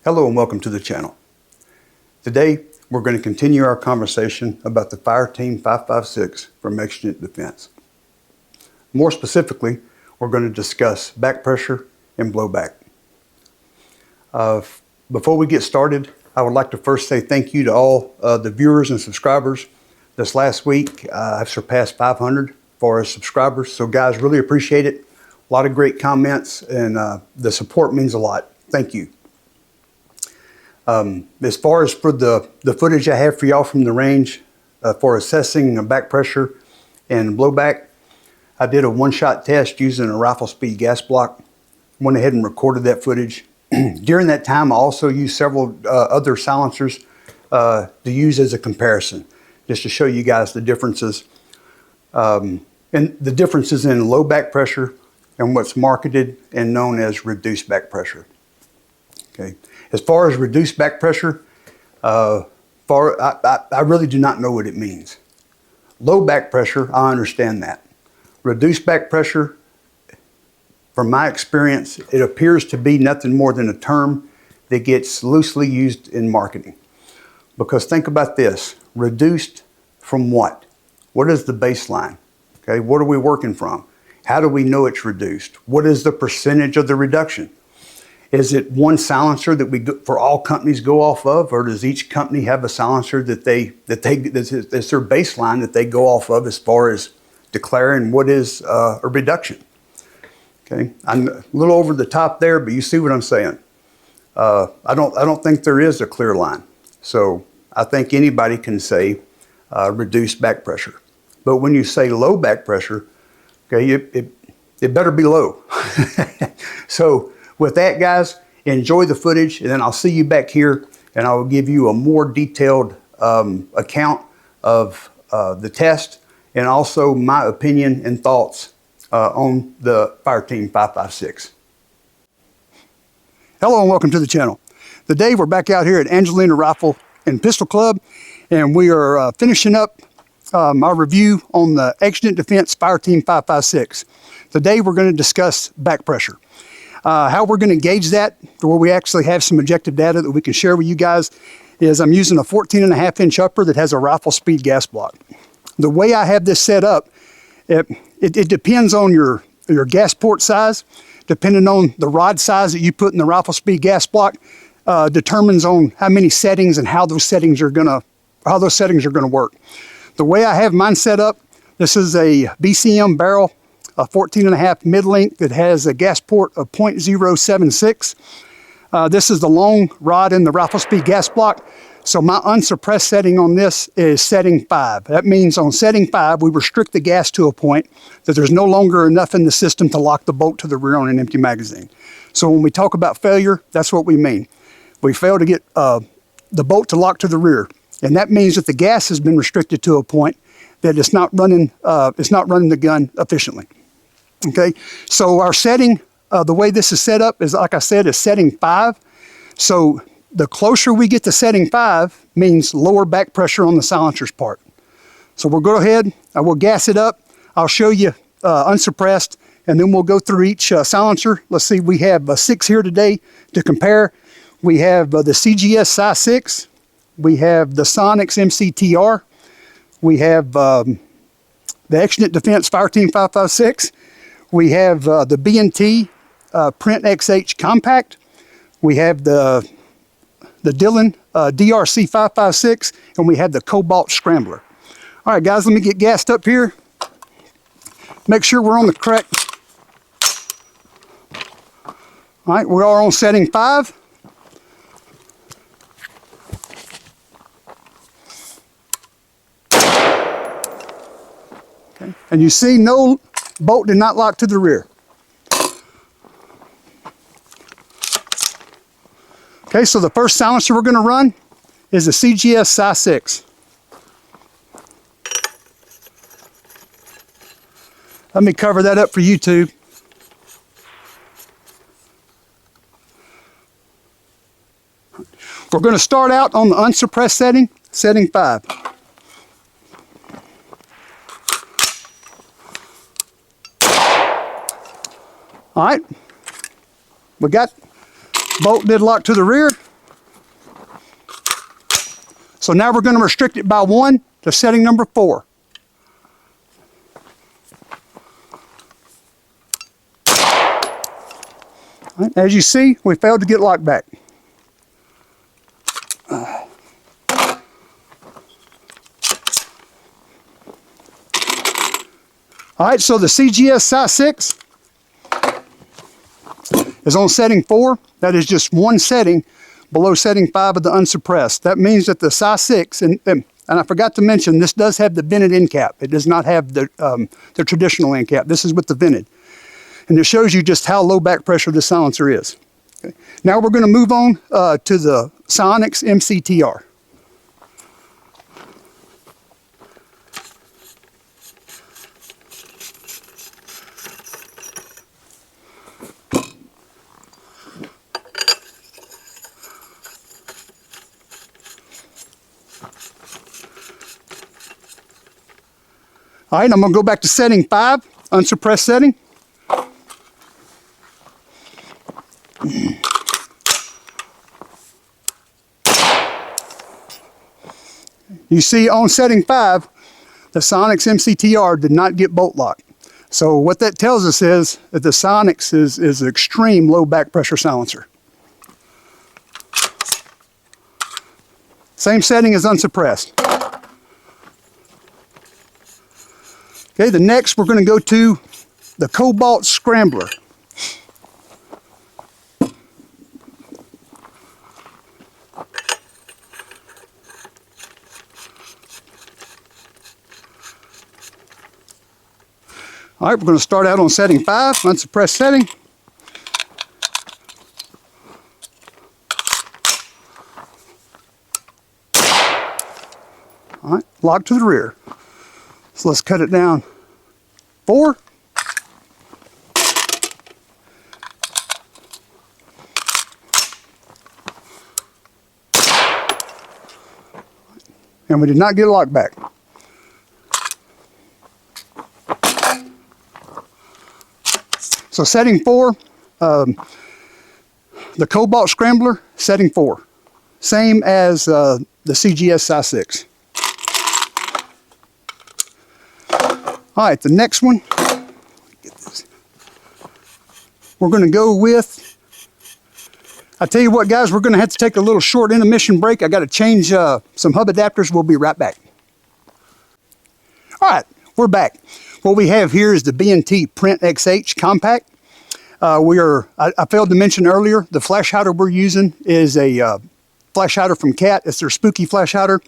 Hello and welcome to the channel. Today we're going to continue our conversation about the Fireteam 5.56 from Exigent Defense. More specifically, we're going to discuss back pressure and blowback. Before we get started, I would like to first say thank you to all the viewers and subscribers. This last week I've surpassed 500 for our subscribers, so guys, really appreciate it. A lot of great comments, and the support means a lot. Thank you. As far as for the footage I have for y'all from the range for assessing back pressure and blowback, I did a one-shot test using a rifle speed gas block. Went ahead and recorded that footage. During that time, I also used several other silencers to use as a comparison, just to show you guys the differences. And the differences in low back pressure and what's marketed and known as reduced back pressure. Okay. As far as reduced back pressure, I really do not know what it means. Low back pressure, I understand that. Reduced back pressure, from my experience, it appears to be nothing more than a term that gets loosely used in marketing. Because think about this, reduced from what? What is the baseline? Okay, what are we working from? How do we know it's reduced? What is the percentage of the reduction? Is it one silencer that for all companies go off of, or does each company have a silencer that's their baseline that they go off of as far as declaring what is a reduction? Okay, I'm a little over the top there, but you see what I'm saying. I don't think there is a clear line. So I think anybody can say reduced back pressure. But when you say low back pressure, okay, it better be low. So with that, guys, enjoy the footage, and then I'll see you back here, and I will give you a more detailed account of the test, and also my opinion and thoughts on the Fireteam 5.56. Hello and welcome to the channel. Today we're back out here at Angelina Rifle and Pistol Club, and we are finishing up our review on the Exigent Defense Fireteam 5.56. Today we're going to discuss back pressure. How we're going to gauge that, where we actually have some objective data that we can share with you guys, is I'm using a 14.5-inch upper that has a rifle speed gas block. The way I have this set up, it depends on your gas port size. Depending on the rod size that you put in the rifle speed gas block, determines on how many settings and how those settings are gonna work. The way I have mine set up, this is a BCM barrel, a 14.5 mid-length that has a gas port of 0.076. This is the long rod in the rifle speed gas block. So my unsuppressed setting on this is setting 5. That means on setting 5, we restrict the gas to a point that there's no longer enough in the system to lock the bolt to the rear on an empty magazine. So when we talk about failure, that's what we mean. We fail to get the bolt to lock to the rear. And that means that the gas has been restricted to a point that it's not running the gun efficiently. Okay, so our setting, the way this is set up is, like I said, is setting 5. So the closer we get to setting 5 means lower back pressure on the silencer's part. So we'll go ahead, I will gas it up. I'll show you unsuppressed, and then we'll go through each silencer. Let's see, we have 6 here today to compare. We have the CGS Psi 6. We have the Sonics MCTR. We have the Exigent Defense Fireteam 5.56. We have the B&T Print XH Compact. We have the Dillon DRC 5.56, and we have the Cobalt Scrambler. All right, guys, let me get gassed up here. Make sure we're on the correct. All right, we are on setting 5. Okay. And you see no bolt did not lock to the rear. Okay, so the first silencer we're going to run is the CGS Psi 6. Let me cover that up for YouTube. We're going to start out on the unsuppressed setting, setting 5. All right, we got bolt did lock to the rear. So now we're going to restrict it by 1 to setting number 4. All right, as you see, we failed to get locked back. All right, so the CGS size 6 is on setting 4. That is just one setting below setting 5 of the unsuppressed. That means that the size 6, and I forgot to mention, this does have the vented end cap. It does not have the traditional end cap. This is with the vented. And it shows you just how low back pressure the silencer is. Okay. Now we're going to move on to the Sonics MCTR. All right, I'm going to go back to setting 5, unsuppressed setting. You see on setting 5, the Sonics MCTR did not get bolt locked. So what that tells us is that the Sonics is an extreme low back pressure silencer. Same setting as unsuppressed. Okay, the next we're going to go to the Cobalt Scrambler. All right, we're going to start out on setting 5, unsuppressed setting. All right, lock to the rear. So let's cut it down 4. And we did not get a lock back. So setting 4, the Cobalt Scrambler, setting 4. Same as the CGS size 6. All right, the next one, we're going to go with, I tell you what guys, we're going to have to take a little short intermission break. I got to change some hub adapters. We'll be right back. All right, we're back. What we have here is the B&T Print XH Compact. I failed to mention earlier, the flash hider we're using is a flash hider from Cat. It's their spooky flash hider.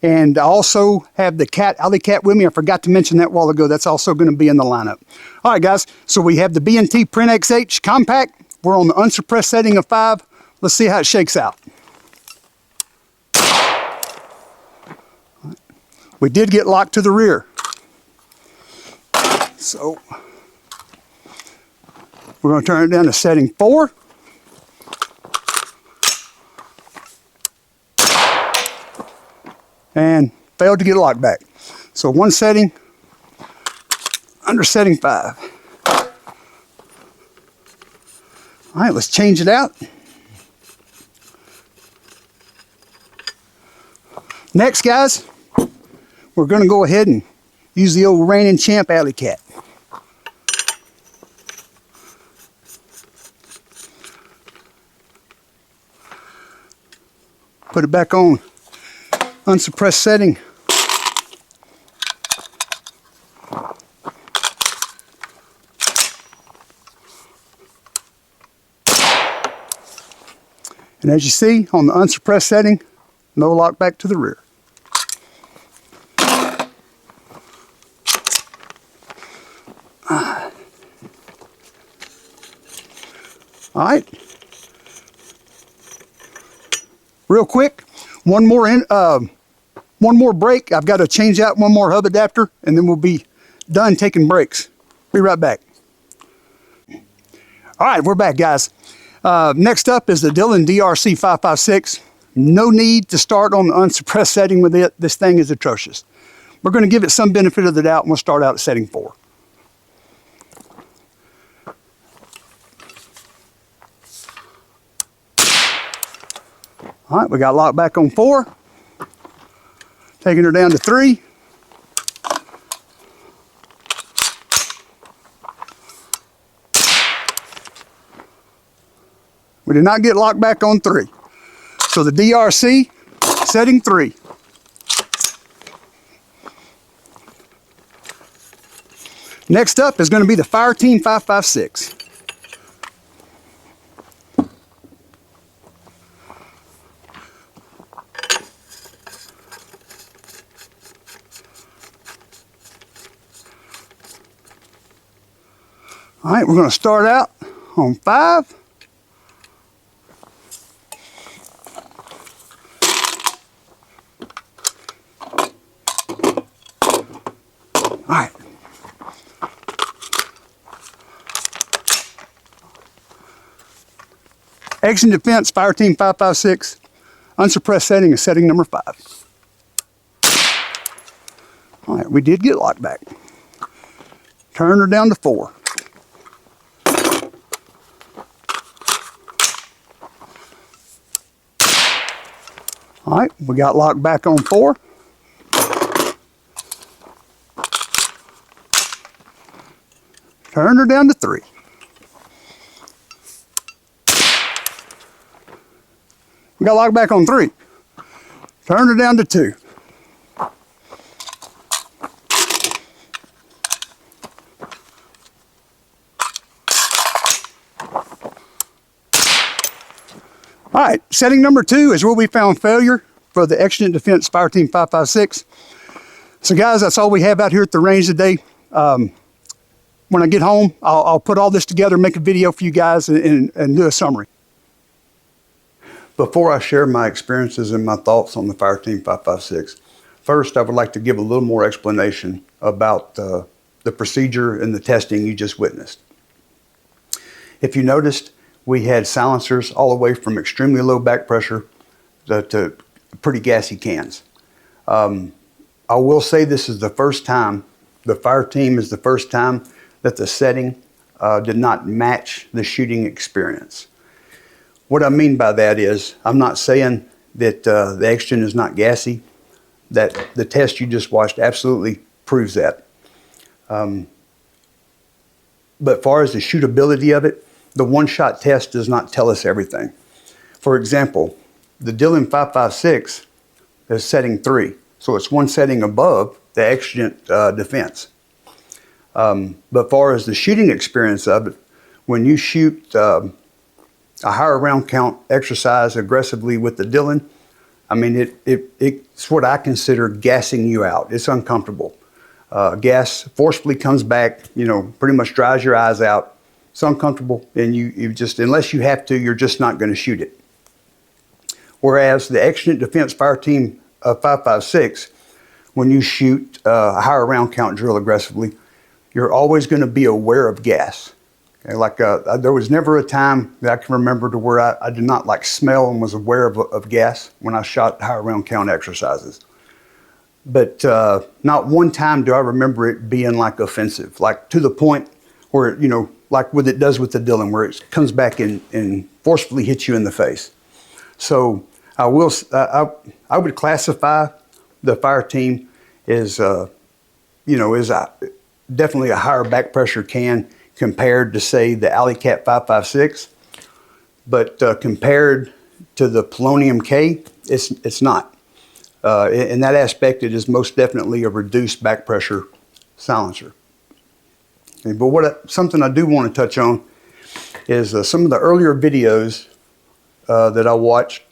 And I also have the Alley Cat with me. I forgot to mention that a while ago. That's also going to be in the lineup. All right, guys. So we have the B&T Print XH Compact. We're on the unsuppressed setting of 5. Let's see how it shakes out. We did get locked to the rear. So we're going to turn it down to setting 4. And failed to get a lock back. So one setting under setting 5. All right, let's change it out. Next, guys, we're going to go ahead and use the old reigning champ Alley Cat. Put it back on unsuppressed setting. And as you see on the unsuppressed setting, no lock back to the rear. All right. Real quick, one more break. I've got to change out one more hub adapter, and then we'll be done taking breaks. Be right back. All right, we're back, guys. Next up is the Dillon DRC 5.56. No need to start on the unsuppressed setting with it. This thing is atrocious. We're going to give it some benefit of the doubt, and we'll start out at setting 4. All right, we got locked back on 4. Taking her down to 3. We did not get locked back on 3. So the DRC, setting 3. Next up is going to be the Fireteam 5.56. All right, we're going to start out on 5. All right. Exigent Defense Fireteam 5.56. Unsuppressed setting is setting number 5. All right, we did get locked back. Turn her down to 4. All right, we got locked back on 4. Turn her down to 3. We got locked back on 3. Turn her down to 2. All right, setting number 2 is where we found failure for the Exigent Defense Fireteam 5.56. So guys, that's all we have out here at the range today. When I get home, I'll put all this together, make a video for you guys, and do a summary. Before I share my experiences and my thoughts on the Fireteam 5.56, first I would like to give a little more explanation about the procedure and the testing you just witnessed. If you noticed, we had silencers all the way from extremely low back pressure to pretty gassy cans. I will say this is the first time, the Fireteam is the first time that the setting did not match the shooting experience. What I mean by that is, I'm not saying that the Exigent is not gassy. That the test you just watched absolutely proves that. But as far as the shootability of it, the one-shot test does not tell us everything. For example, the Dillon 5.56 is setting 3, so it's one setting above the Exigent Defense. But as far as the shooting experience of it, when you shoot a higher round count exercise aggressively with the Dillon, I mean, it's what I consider gassing you out. It's uncomfortable. Gas forcefully comes back, you know, pretty much dries your eyes out. It's uncomfortable, and you just, unless you have to, you're just not going to shoot it. Whereas the Exigent Defense Fireteam 5.56, when you shoot a higher round count drill aggressively, you're always going to be aware of gas. Okay, like there was never a time that I can remember to where I did not like smell and was aware of gas when I shot higher round count exercises. But not one time do I remember it being like offensive, like to the point where, you know, like what it does with the Dillon, where it comes back and forcefully hits you in the face. So I would classify the Fireteam as, you know, as definitely a higher back pressure can compared to, say, the Alley Cat 5.56, but compared to the Polonium K, it's not. In that aspect, it is most definitely a reduced back pressure silencer. Okay, but something I do want to touch on is some of the earlier videos that I watched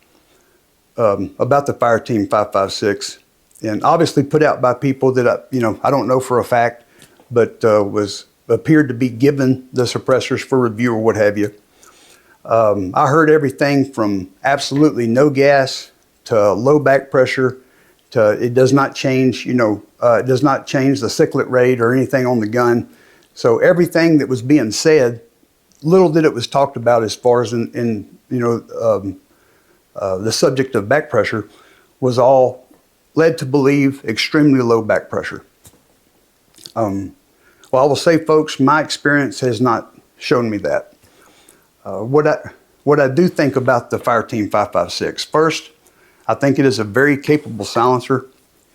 about the Fireteam 5.56, and obviously put out by people that I don't know for a fact, but appeared to be given the suppressors for review or what have you. I heard everything from absolutely no gas to low back pressure to it does not change, it does not change the cyclet rate or anything on the gun. So everything that was being said, little that it was talked about as far as in the subject of back pressure, was all led to believe extremely low back pressure. Well, I will say, folks, my experience has not shown me that. What I do think about the Fireteam 5.56, first, I think it is a very capable silencer.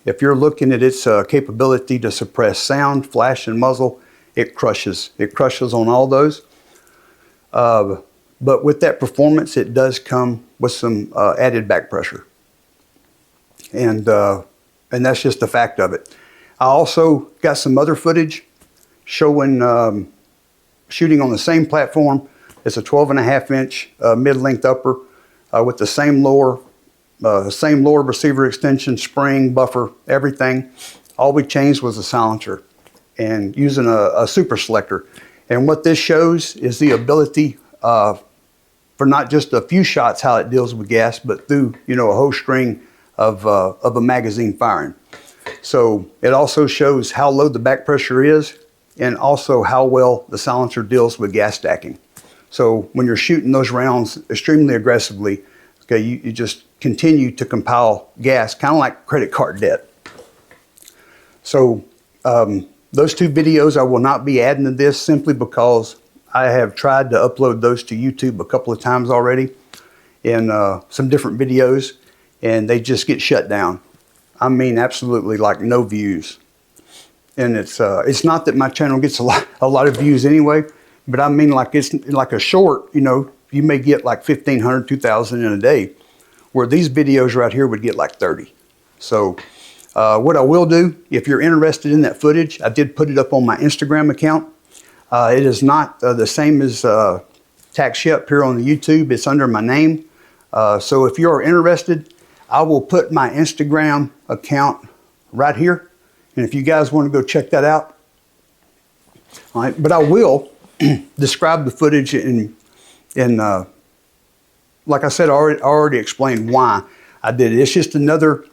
If you're looking at its capability to suppress sound, flash, and muzzle, it crushes. It crushes on all those. But with that performance, it does come with some added back pressure. And that's just the fact of it. I also got some other footage showing shooting on the same platform. It's a 12.5-inch mid-length upper with the same lower receiver extension, spring, buffer, everything. All we changed was the silencer and using a super selector. And what this shows is the ability for not just a few shots how it deals with gas, but through a whole string of a magazine firing. So it also shows how low the back pressure is and also how well the silencer deals with gas stacking. So when you're shooting those rounds extremely aggressively, okay, you just continue to compile gas, kind of like credit card debt. So those two videos I will not be adding to this simply because I have tried to upload those to YouTube a couple of times already in some different videos, and they just get shut down. I mean, absolutely like no views. And it's not that my channel gets a lot of views anyway, but I mean like it's like a short, you may get like 1,500, 2,000 in a day, where these videos right here would get like 30. So what I will do, if you're interested in that footage, I did put it up on my Instagram account. It is not the same as Tac Shep here on the YouTube. It's under my name. So if you're interested, I will put my Instagram account right here. And if you guys want to go check that out, all right, but I will describe the footage in like I said, I already explained why I did it. It's just another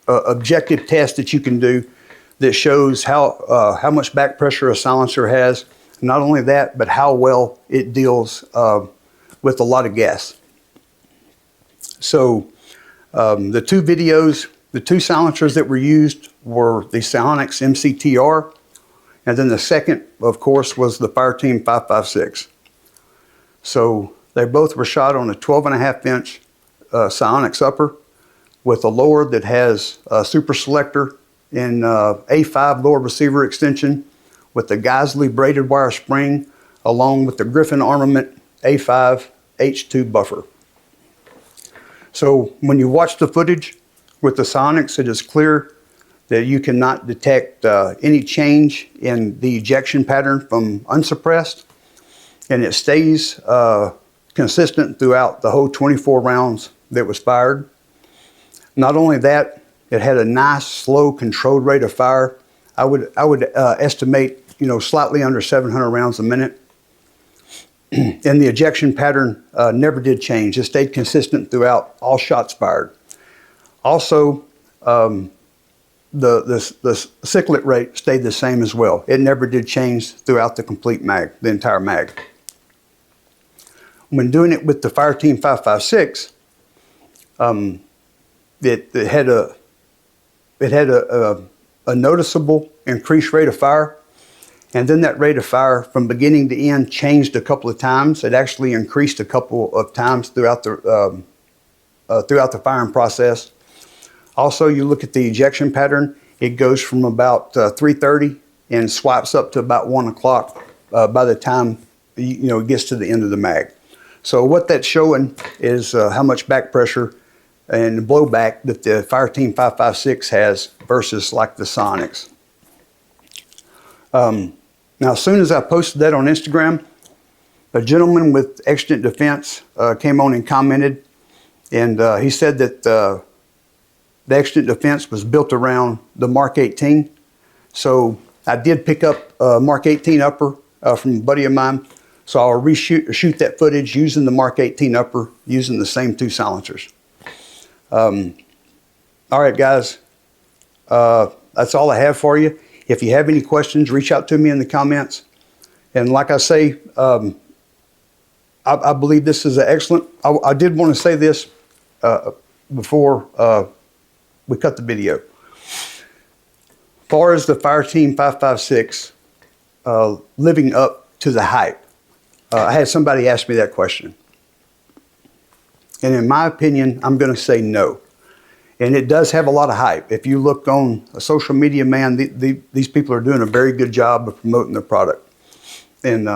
objective test that you can do that shows how much back pressure a silencer has. Not only that, but how well it deals with a lot of gas. So the two videos, the two silencers that were used were the Psionics MCTR, and then the second, of course, was the Fireteam 5.56. So they both were shot on a 12.5-inch Psionics upper with a lower that has a super selector and A5 lower receiver extension with the Geisley braided wire spring along with the Griffin Armament A5 H2 buffer. So when you watch the footage with the Psionics, it is clear that you cannot detect any change in the ejection pattern from unsuppressed, and it stays consistent throughout the whole 24 rounds that was fired. Not only that, it had a nice, slow, controlled rate of fire. I would estimate, slightly under 700 rounds a minute. And the ejection pattern never did change. It stayed consistent throughout all shots fired. Also, the cyclic rate stayed the same as well. It never did change throughout the complete mag, the entire mag. When doing it with the Fireteam 5.56, it had a noticeable increased rate of fire, and then that rate of fire from beginning to end changed a couple of times. It actually increased a couple of times throughout the firing process. Also, you look at the ejection pattern, it goes from about 3:30 and swipes up to about 1 o'clock by the time it gets to the end of the mag. So what that's showing is how much back pressure and blowback that the Fireteam 5.56 has versus like the Psionics. Now, as soon as I posted that on Instagram, a gentleman with Exigent Defense came on and commented, and he said that the Exigent Defense was built around the Mark 18. So I did pick up a Mark 18 upper from a buddy of mine. So I'll shoot that footage using the Mark 18 upper, using the same two silencers. All right, guys, that's all I have for you. If you have any questions, reach out to me in the comments. And like I say, I believe this is an excellent, I did want to say this before we cut the video. As far as the Fireteam 5.56 living up to the hype, I had somebody ask me that question. And in my opinion, I'm going to say no. And it does have a lot of hype. If you look on a social media, man, these people are doing a very good job of promoting their product. And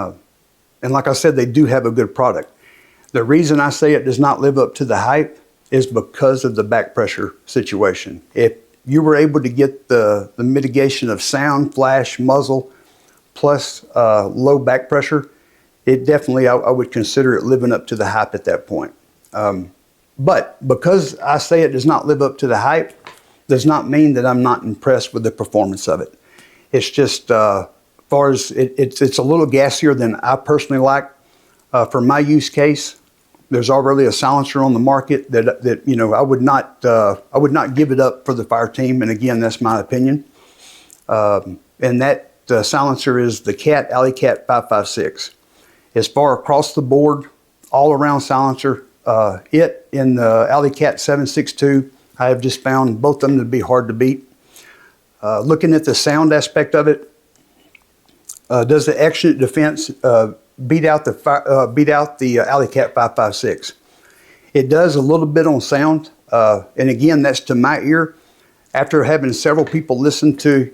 like I said, they do have a good product. The reason I say it does not live up to the hype is because of the back pressure situation. If you were able to get the mitigation of sound, flash, muzzle, plus low back pressure, it definitely, I would consider it living up to the hype at that point. But because I say it does not live up to the hype, does not mean that I'm not impressed with the performance of it. It's just, far as it's a little gassier than I personally like. For my use case, there's already a silencer on the market that you know I would not give it up for the Fireteam. And again, that's my opinion. And that silencer is the Alley Cat 5.56. As far across the board, all around silencer, it in the Alley Cat 7.62, I have just found both of them to be hard to beat. Looking at the sound aspect of it, does the Exigent defense beat out the Alley Cat 5.56? It does a little bit on sound, and again, that's to my ear. After having several people listen to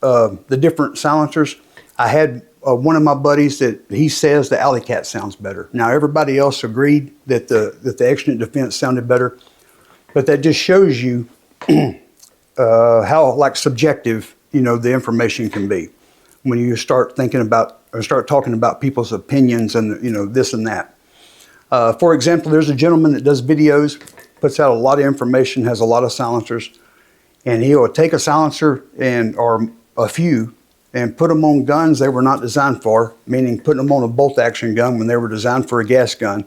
the different silencers, I had one of my buddies that he says the Alley Cat sounds better. Now everybody else agreed that the Exigent defense sounded better, but that just shows you how subjective the information can be when you start thinking about or start talking about people's opinions and this and that. For example, there's a gentleman that does videos, puts out a lot of information, has a lot of silencers, and he will take a silencer or a few and put them on guns they were not designed for, meaning putting them on a bolt action gun when they were designed for a gas gun,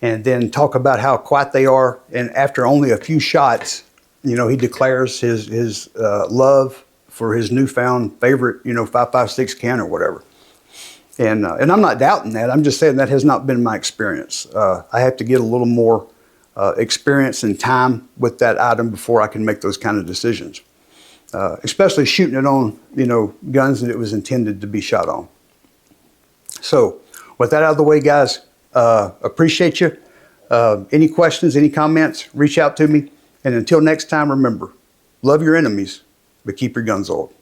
and then talk about how quiet they are. And after only a few shots, he declares his love for his newfound favorite, 5.56 can or whatever. And I'm not doubting that. I'm just saying that has not been my experience. I have to get a little more experience and time with that item before I can make those kind of decisions. Especially shooting it on, guns that it was intended to be shot on. So with that out of the way, guys, appreciate you. Any questions, any comments, reach out to me. And until next time, remember, love your enemies, but keep your guns oiled.